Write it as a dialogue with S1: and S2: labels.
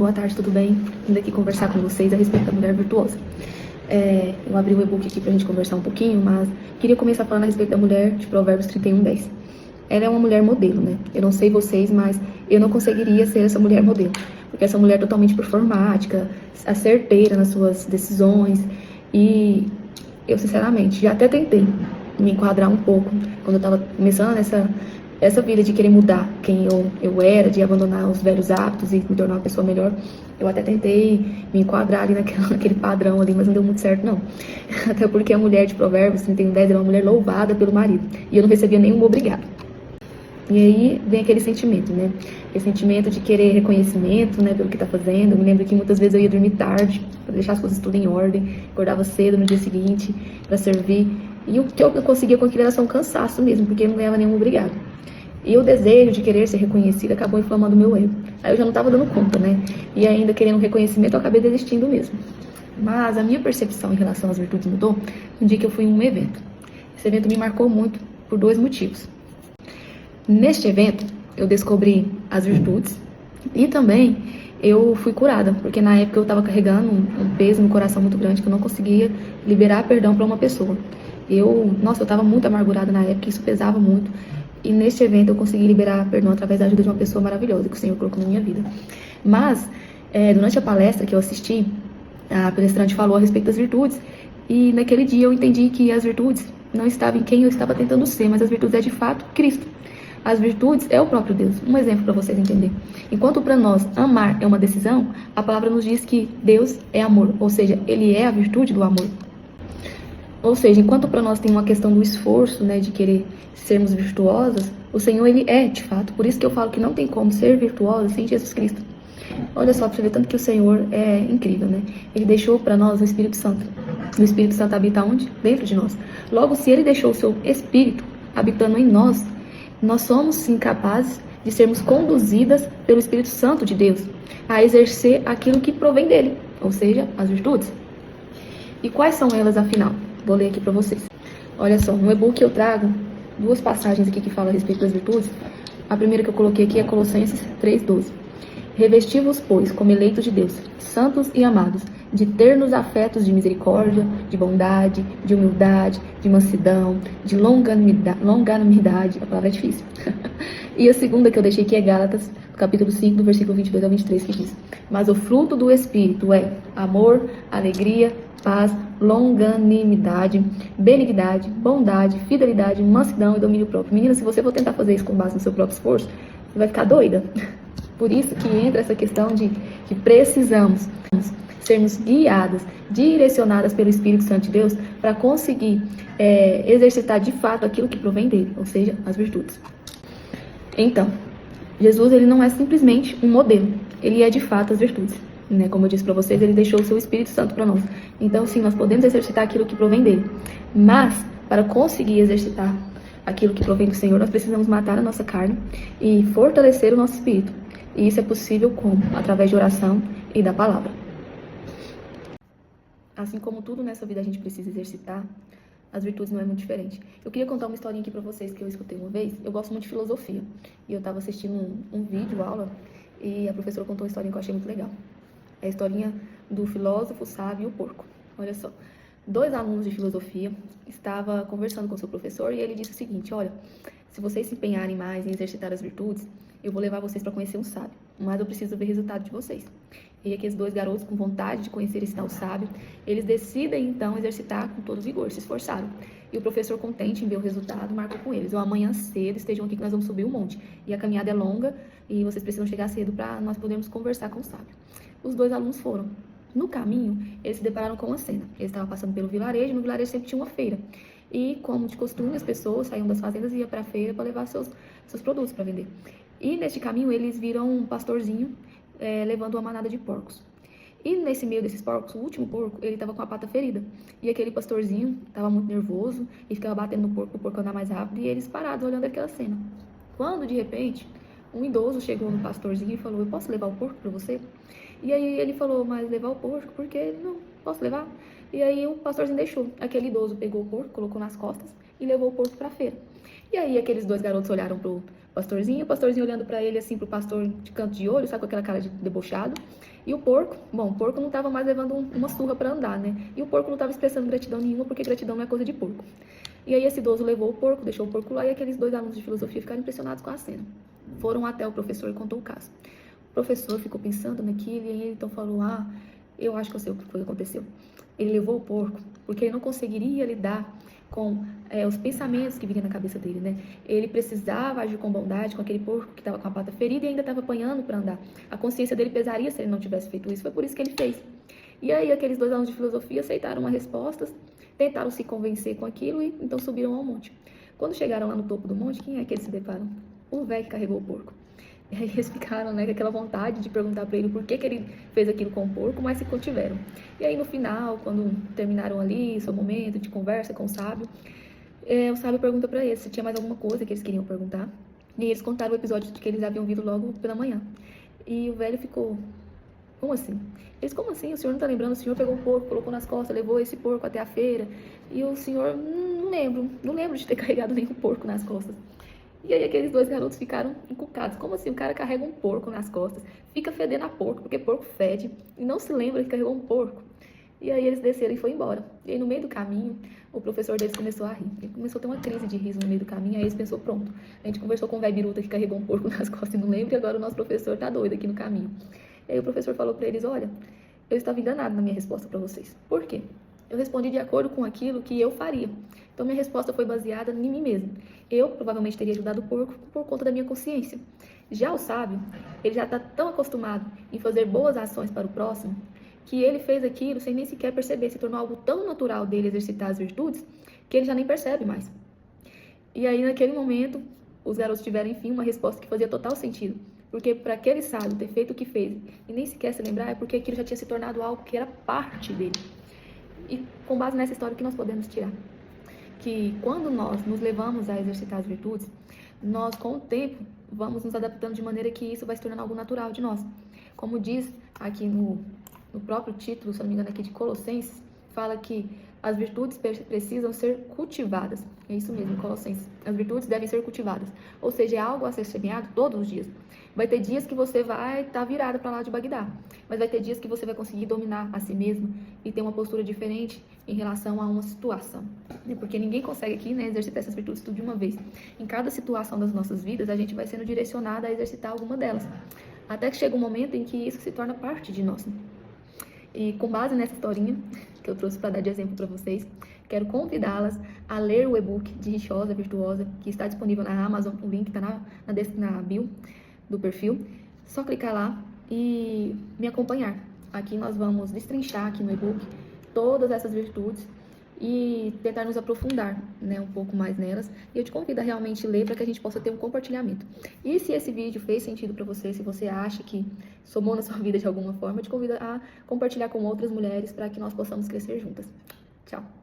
S1: Boa tarde, tudo bem? Vim aqui conversar com vocês a respeito da mulher virtuosa. Eu abri o e-book aqui pra gente conversar um pouquinho, mas queria começar falando a respeito da mulher de Provérbios 31:10. Ela é uma mulher modelo, né? Eu não sei vocês, mas eu não conseguiria ser essa mulher modelo. Porque essa mulher é totalmente performática, certeira nas suas decisões. E eu, sinceramente, já até tentei me enquadrar um pouco quando eu tava começando essa vida de querer mudar quem eu era, de abandonar os velhos hábitos e me tornar uma pessoa melhor. Eu até tentei me enquadrar ali naquele padrão ali, mas não deu muito certo, não. Até porque a mulher de Provérbios 31:10 era uma mulher louvada pelo marido. E eu não recebia nenhum obrigado. E aí vem aquele sentimento, né? Aquele sentimento de querer reconhecimento, né, pelo que tá fazendo. Eu me lembro que muitas vezes eu ia dormir tarde, para deixar as coisas tudo em ordem. Acordava cedo no dia seguinte para servir. E o que eu conseguia com aquilo era só um cansaço mesmo, porque eu não ganhava nenhum obrigado. E o desejo de querer ser reconhecida acabou inflamando o meu ego. Aí eu já não estava dando conta, né? E ainda querendo reconhecimento, eu acabei desistindo mesmo. Mas a minha percepção em relação às virtudes mudou no dia que eu fui em um evento. Esse evento me marcou muito por dois motivos. Neste evento, eu descobri as virtudes e também eu fui curada, porque na época eu estava carregando um peso no coração muito grande que eu não conseguia liberar perdão para uma pessoa. Eu estava muito amargurada na época, isso pesava muito. E neste evento eu consegui liberar perdão através da ajuda de uma pessoa maravilhosa que o Senhor colocou na minha vida. Mas, durante a palestra que eu assisti, a palestrante falou a respeito das virtudes. E naquele dia eu entendi que as virtudes não estavam em quem eu estava tentando ser, mas as virtudes é de fato Cristo. As virtudes é o próprio Deus. Um exemplo para vocês entenderem. Enquanto para nós amar é uma decisão, a palavra nos diz que Deus é amor, ou seja, Ele é a virtude do amor. Ou seja, enquanto para nós tem uma questão do esforço, né, de querer sermos virtuosas, o Senhor, Ele é, de fato. Por isso que eu falo que não tem como ser virtuosa sem Jesus Cristo. Olha só, para você ver tanto que o Senhor é incrível, né? Ele deixou para nós o Espírito Santo. O Espírito Santo habita onde? Dentro de nós. Logo, se Ele deixou o seu Espírito habitando em nós, nós somos sim capazes de sermos conduzidas pelo Espírito Santo de Deus a exercer aquilo que provém dele, ou seja, as virtudes. E quais são elas, afinal? Vou ler aqui para vocês. Olha só, no e-book eu trago duas passagens aqui que falam a respeito das virtudes. A primeira que eu coloquei aqui é Colossenses 3:12. Revesti-vos, pois, como eleitos de Deus, santos e amados, de ternos afetos de misericórdia, de bondade, de humildade, de mansidão, de longanimidade. A palavra é difícil. E a segunda que eu deixei aqui é Gálatas, capítulo 5, do versículo 22 ao 23, que diz: Mas o fruto do Espírito é amor, alegria, paz, longanimidade, benignidade, bondade, fidelidade, mansidão e domínio próprio. Menina, se você for tentar fazer isso com base no seu próprio esforço, você vai ficar doida. Por isso que entra essa questão de que precisamos sermos guiadas, direcionadas pelo Espírito Santo de Deus para conseguir exercitar de fato aquilo que provém dele, ou seja, as virtudes. Então, Jesus, ele não é simplesmente um modelo, ele é de fato as virtudes. Né? Como eu disse para vocês, ele deixou o seu Espírito Santo para nós. Então, sim, nós podemos exercitar aquilo que provém dele. Mas, para conseguir exercitar aquilo que provém do Senhor, nós precisamos matar a nossa carne e fortalecer o nosso espírito. E isso é possível como? Através de oração e da palavra. Assim como tudo nessa vida a gente precisa exercitar, as virtudes não é muito diferente. Eu queria contar uma historinha aqui pra vocês que eu escutei uma vez. Eu gosto muito de filosofia. E eu tava assistindo um vídeo, aula, e a professora contou uma historinha que eu achei muito legal. É a historinha do filósofo, sábio e o porco. Olha só. Dois alunos de filosofia estavam conversando com o seu professor e ele disse o seguinte: olha, se vocês se empenharem mais em exercitar as virtudes, eu vou levar vocês para conhecer um sábio, mas eu preciso ver o resultado de vocês. E aqueles dois garotos, com vontade de conhecer esse tal sábio, eles decidem então exercitar com todo vigor, se esforçaram. E o professor, contente em ver o resultado, marcou com eles: amanhã cedo estejam aqui que nós vamos subir um monte. E a caminhada é longa e vocês precisam chegar cedo para nós podermos conversar com o sábio. Os dois alunos foram. No caminho, eles se depararam com uma cena. Eles estavam passando pelo vilarejo, e no vilarejo sempre tinha uma feira. E, como de costume, as pessoas saíam das fazendas e iam para a feira para levar seus produtos para vender. E neste caminho eles viram um pastorzinho levando uma manada de porcos. E nesse meio desses porcos, o último porco, ele estava com a pata ferida. E aquele pastorzinho estava muito nervoso e ficava batendo no porco, o porco andar mais rápido, e eles parados olhando aquela cena. Quando, de repente, um idoso chegou no pastorzinho e falou: eu posso levar o porco para você? E aí ele falou: mas levar o porco? Porque ele não posso levar. E aí o pastorzinho deixou. Aquele idoso pegou o porco, colocou nas costas e levou o porco para a feira. E aí aqueles dois garotos olharam o pastorzinho olhando pra ele assim, pro pastor de canto de olho, sabe, com aquela cara de debochado. E o porco, bom, o porco não tava mais levando uma surra pra andar, né? E o porco não tava expressando gratidão nenhuma, porque gratidão não é coisa de porco. E aí esse idoso levou o porco, deixou o porco lá, e aqueles 2 alunos de filosofia ficaram impressionados com a cena. Foram até o professor e contou o caso. O professor ficou pensando naquilo, e aí ele então falou, eu acho que eu sei o que foi que aconteceu. Ele levou o porco porque ele não conseguiria lidar com os pensamentos que vinham na cabeça dele, né? Ele precisava agir com bondade com aquele porco que estava com a pata ferida e ainda estava apanhando para andar. A consciência dele pesaria se ele não tivesse feito isso, foi por isso que ele fez. E aí aqueles 2 alunos de filosofia aceitaram as respostas, tentaram se convencer com aquilo e então subiram ao monte. Quando chegaram lá no topo do monte, quem é que eles se deparam? O velho que carregou o porco. E aí eles ficaram, né, com aquela vontade de perguntar para ele por que ele fez aquilo com o porco, mas se contiveram. E aí no final, quando terminaram ali seu momento de conversa com o sábio pergunta para eles se tinha mais alguma coisa que eles queriam perguntar. E eles contaram o episódio que eles haviam visto logo pela manhã. E o velho ficou, como assim? Eles, como assim? O senhor não tá lembrando? O senhor pegou um porco, colocou nas costas, levou esse porco até a feira. E o senhor, não lembro de ter carregado nenhum porco nas costas. E aí aqueles 2 garotos ficaram encucados. Como assim? O cara carrega um porco nas costas, fica fedendo a porco, porque porco fede, e não se lembra que carregou um porco. E aí eles desceram e foi embora. E aí no meio do caminho, o professor deles começou a rir. Ele começou a ter uma crise de riso no meio do caminho, aí eles pensou, pronto, a gente conversou com o velho biruta que carregou um porco nas costas e não lembra, e agora o nosso professor tá doido aqui no caminho. E aí o professor falou para eles, olha, eu estava enganado na minha resposta para vocês. Por quê? Eu respondi de acordo com aquilo que eu faria. Então, minha resposta foi baseada em mim mesmo. Eu provavelmente teria ajudado o porco por conta da minha consciência. Já o sábio, ele já está tão acostumado em fazer boas ações para o próximo, que ele fez aquilo sem nem sequer perceber. Se tornou algo tão natural dele exercitar as virtudes, que ele já nem percebe mais. E aí, naquele momento, os garotos tiveram, enfim, uma resposta que fazia total sentido. Porque para aquele sábio ter feito o que fez e nem sequer se lembrar, é porque aquilo já tinha se tornado algo que era parte dele. E com base nessa história, o que nós podemos tirar? Que quando nós nos levamos a exercitar as virtudes, nós, com o tempo, vamos nos adaptando de maneira que isso vai se tornando algo natural de nós. Como diz aqui no próprio título, se não me engano, aqui de Colossenses, fala que as virtudes precisam ser cultivadas. É isso mesmo, Colossenses. As virtudes devem ser cultivadas. Ou seja, é algo a ser semeado todos os dias. Vai ter dias que você vai estar virada para lá de Bagdá. Mas vai ter dias que você vai conseguir dominar a si mesmo e ter uma postura diferente em relação a uma situação. Porque ninguém consegue aqui, né, exercitar essas virtudes tudo de uma vez. Em cada situação das nossas vidas, a gente vai sendo direcionada a exercitar alguma delas. Até que chega um momento em que isso se torna parte de nós. E com base nessa historinha que eu trouxe para dar de exemplo para vocês, quero convidá-las a ler o e-book Dichosa Virtuosa, que está disponível na Amazon. O link está na bio do perfil. Só clicar lá e me acompanhar. Aqui nós vamos destrinchar aqui no e-book todas essas virtudes e tentar nos aprofundar, né, um pouco mais nelas. E eu te convido a realmente ler para que a gente possa ter um compartilhamento. E se esse vídeo fez sentido para você, se você acha que somou na sua vida de alguma forma, eu te convido a compartilhar com outras mulheres para que nós possamos crescer juntas. Tchau!